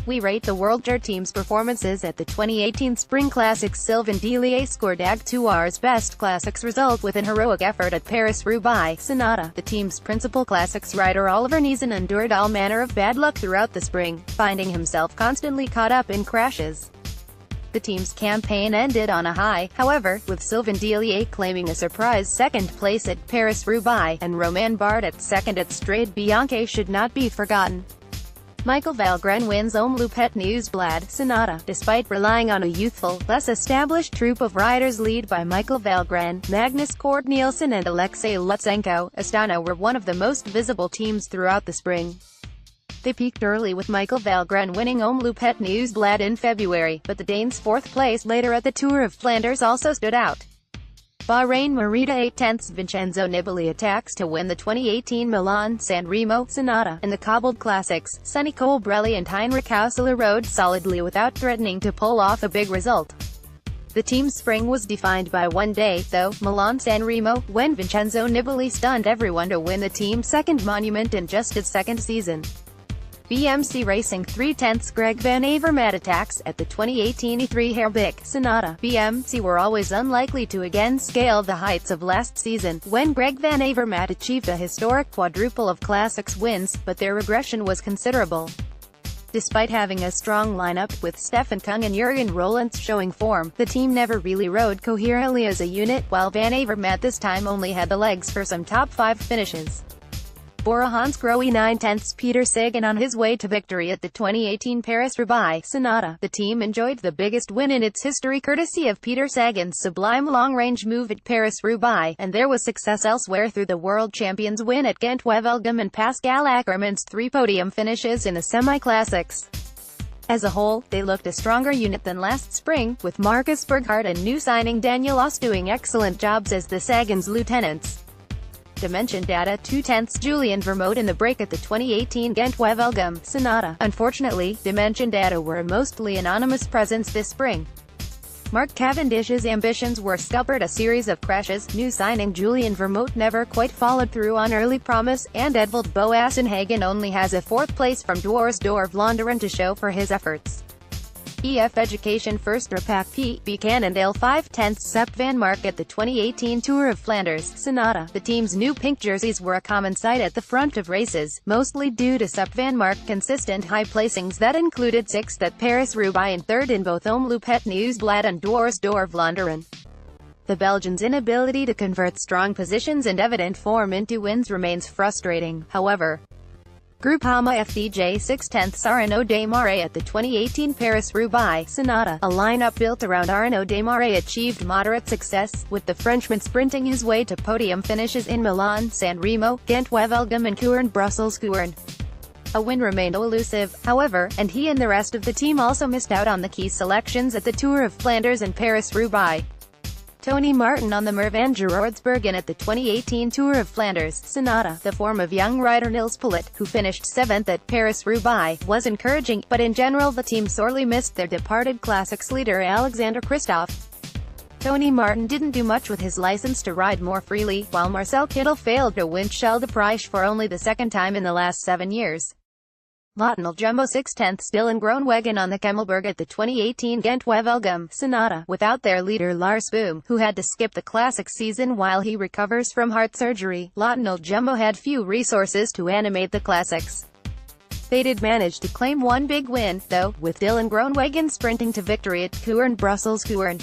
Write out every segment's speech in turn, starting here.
We rate the WorldTour team's performances at the 2018 Spring Classics. Silvan Dillier scored AG2R's best Classics result with an heroic effort at Paris-Roubaix. Sunada, the team's principal Classics rider Oliver Naesen, endured all manner of bad luck throughout the spring, finding himself constantly caught up in crashes. The team's campaign ended on a high, however, with Silvan Dillier claiming a surprise second place at Paris-Roubaix, and Romain Bardet second at Strade Bianche should not be forgotten. Michael Valgren wins Omloop Nieuwsblad. Sunada, despite relying on a youthful, less established troupe of riders led by Michael Valgren, Magnus Cort Nielsen and Alexei Lutsenko, Astana were one of the most visible teams throughout the spring. They peaked early with Michael Valgren winning Omloop Nieuwsblad in February, but the Danes' fourth place later at the Tour of Flanders also stood out. Bahrain Merida 8/10 Vincenzo Nibali attacks to win the 2018 Milan-San Remo. Sunada, in the cobbled classics, Sonny Colbrelli and Heinrich Hausler rode solidly without threatening to pull off a big result. The team's spring was defined by one day, though, Milan-San Remo, when Vincenzo Nibali stunned everyone to win the team's second monument in just its second season. BMC Racing 3/10 Greg Van Avermaet attacks at the 2018 E3 Roubaix. Sunada, BMC were always unlikely to again scale the heights of last season, when Greg Van Avermaet achieved a historic quadruple of Classics wins, but their regression was considerable. Despite having a strong lineup, with Stefan Kung and Jurgen Roelandts showing form, the team never really rode coherently as a unit, while Van Avermaet this time only had the legs for some top-5 finishes. Bora Hansgrohe 9/10 Peter Sagan on his way to victory at the 2018 Paris-Roubaix. Sunada, the team enjoyed the biggest win in its history courtesy of Peter Sagan's sublime long-range move at Paris-Roubaix, and there was success elsewhere through the world champions' win at Gent-Wevelgem and Pascal Ackermann's 3 podium finishes in the semi-classics. As a whole, they looked a stronger unit than last spring, with Marcus Burghardt and new signing Daniel Oss doing excellent jobs as the Sagan's lieutenants. Dimension Data 2/10 Julian Vermeulen in the break at the 2018 Gent-Wevelgem. Sunada, unfortunately, Dimension Data were a mostly anonymous presence this spring. Mark Cavendish's ambitions were scuppered a series of crashes, new signing Julian Vermeulen never quite followed through on early promise, and Edvald Boasson-Hagen only has a 4th place from Dwars door Vlaanderen to show for his efforts. EF Education First Repak P. Cannondale 5/10 Sepp van Mark at the 2018 Tour of Flanders. Sunada, the team's new pink jerseys were a common sight at the front of races, mostly due to Sepp van Mark's consistent high placings that included 6th at Paris-Roubaix and 3rd in both Omloop Nieuwsblad and Dwars door Vlaanderen. The Belgian's inability to convert strong positions and evident form into wins remains frustrating, however. Groupama FDJ 6/10 Arnaud Démaré at the 2018 Paris-Roubaix. Sunada, a lineup built around Arnaud Démaré achieved moderate success, with the Frenchman sprinting his way to podium finishes in Milan, San Remo, Gent-Wevelgem and Kuurne-Brussels-Kuurne. A win remained elusive, however, and he and the rest of the team also missed out on the key selections at the Tour of Flanders and Paris-Roubaix. Tony Martin on the Mervan Gerardsbergen at the 2018 Tour of Flanders. Sunada, the form of young rider Nils Pollitt, who finished 7th at Paris-Roubaix, was encouraging, but in general the team sorely missed their departed Classics leader Alexander Kristoff. Tony Martin didn't do much with his license to ride more freely, while Marcel Kittel failed to win Chelle de Pryche for only the 2nd time in the last 7 years. Lottinel Jumbo 6/10 Dylan Groenewegen on the Kemmelberg at the 2018 Gent-Wevelgem. Sunada, without their leader Lars Boom, who had to skip the classic season while he recovers from heart surgery, Lottinel Jumbo had few resources to animate the classics. They did manage to claim one big win, though, with Dylan Groenewegen sprinting to victory at Kuurne-Brussels-Kuurne.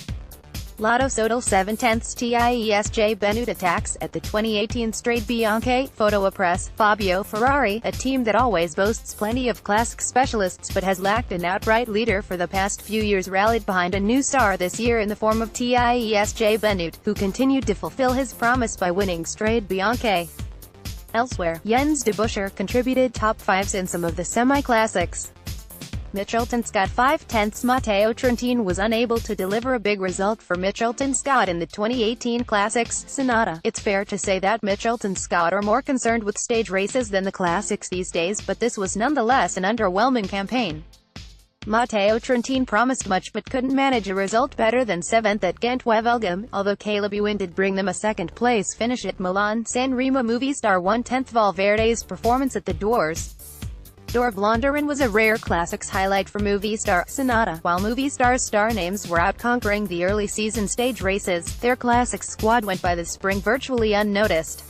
Lotto Sodal 7/10 Tiesj Benoot attacks at the 2018 Strade Bianche. Photo Press, Fabio Ferrari, a team that always boasts plenty of classic specialists but has lacked an outright leader for the past few years, rallied behind a new star this year in the form of Tiesj Benoot, who continued to fulfill his promise by winning Strade Bianche. Elsewhere, Jens de Buscher contributed top 5s in some of the semi-classics. Mitchelton Scott 5/10 Matteo Trentin was unable to deliver a big result for Mitchelton Scott in the 2018 Classics. Sunada, it's fair to say that Mitchelton Scott are more concerned with stage races than the Classics these days, but this was nonetheless an underwhelming campaign. Matteo Trentin promised much but couldn't manage a result better than 7th at Gent-Wevelgem, although Caleb Ewan did bring them a 2nd place finish at Milan. San Remo movie star 1/10 Valverde's performance at the Dwars. d'Or Vlaanderen was a rare classics highlight for movie star Sunada. While movie star's star names were out conquering the early season stage races, their classics squad went by the spring virtually unnoticed.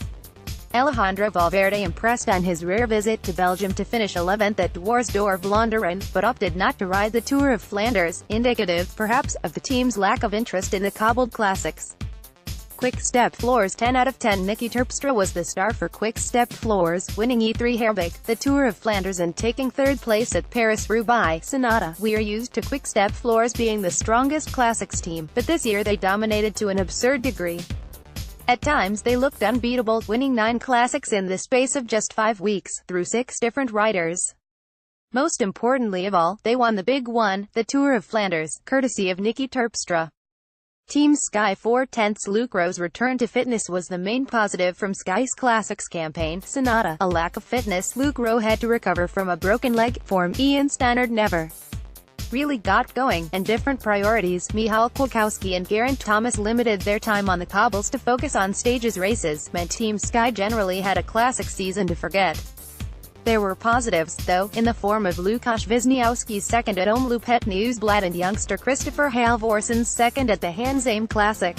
Alejandro Valverde impressed on his rare visit to Belgium to finish 11th at d'Or Vlaanderen, but opted not to ride the Tour of Flanders, indicative, perhaps, of the team's lack of interest in the cobbled classics. Quick Step Floors 10 out of 10. Niki Terpstra was the star for Quick Step Floors, winning E3 the Tour of Flanders and taking third place at Paris-Roubaix. Sunada: "We are used to Quick Step Floors being the strongest classics team, but this year they dominated to an absurd degree. At times they looked unbeatable, winning 9 classics in the space of just 5 weeks, through 6 different riders. Most importantly of all, they won the big one, the Tour of Flanders, courtesy of Niki Terpstra." Team Sky 4/10's Luke Rowe's return to fitness was the main positive from Sky's Classics campaign. Sunada: "A lack of fitness. Luke Rowe had to recover from a broken leg. Form Ian Stannard never really got going, and different priorities. Michal Kwiatkowski and Geraint Thomas limited their time on the cobbles to focus on stages races, meant Team Sky generally had a classic season to forget." There were positives, though, in the form of Łukasz Wisniewski's second at Omloop Het Nieuwsblad and youngster Christopher Halvorson's second at the Hans-Am Classic.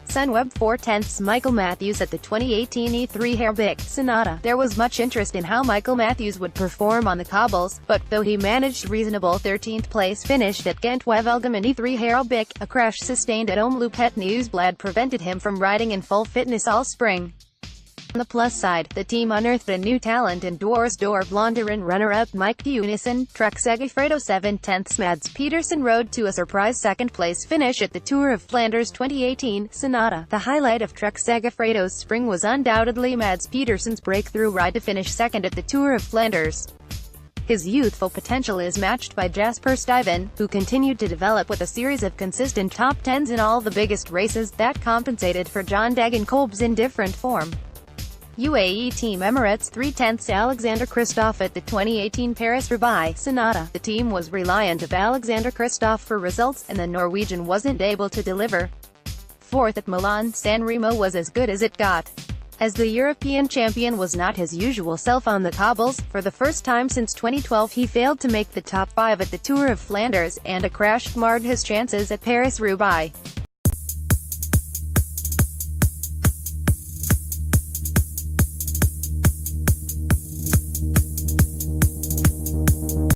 Sunweb 4/10's Michael Matthews at the 2018 E3 Roubaix. Sunada: "There was much interest in how Michael Matthews would perform on the cobbles, but, though he managed reasonable 13th place finished at Gent-Wevelgem in E3 Roubaix, a crash sustained at Omloop Het Nieuwsblad prevented him from riding in full fitness all spring." On the plus side, the team unearthed a new talent in d'Or Vlaanderen runner-up Mike Teunissen. Trek Segafredo 7/10's Mads Pedersen rode to a surprise second-place finish at the Tour of Flanders 2018. Sunada: "The highlight of Trek Segafredo's spring was undoubtedly Mads Pedersen's breakthrough ride to finish second at the Tour of Flanders. His youthful potential is matched by Jasper Stuyven, who continued to develop with a series of consistent top 10s in all the biggest races, that compensated for John Degenkolb's indifferent form." UAE Team Emirates 3/10's Alexander Kristoff at the 2018 Paris-Roubaix. Sunada: "The team was reliant of Alexander Kristoff for results, and the Norwegian wasn't able to deliver. Fourth at Milan, San Remo was as good as it got." As the European champion was not his usual self on the cobbles, for the first time since 2012 he failed to make the top 5 at the Tour of Flanders, and a crash marred his chances at Paris-Roubaix.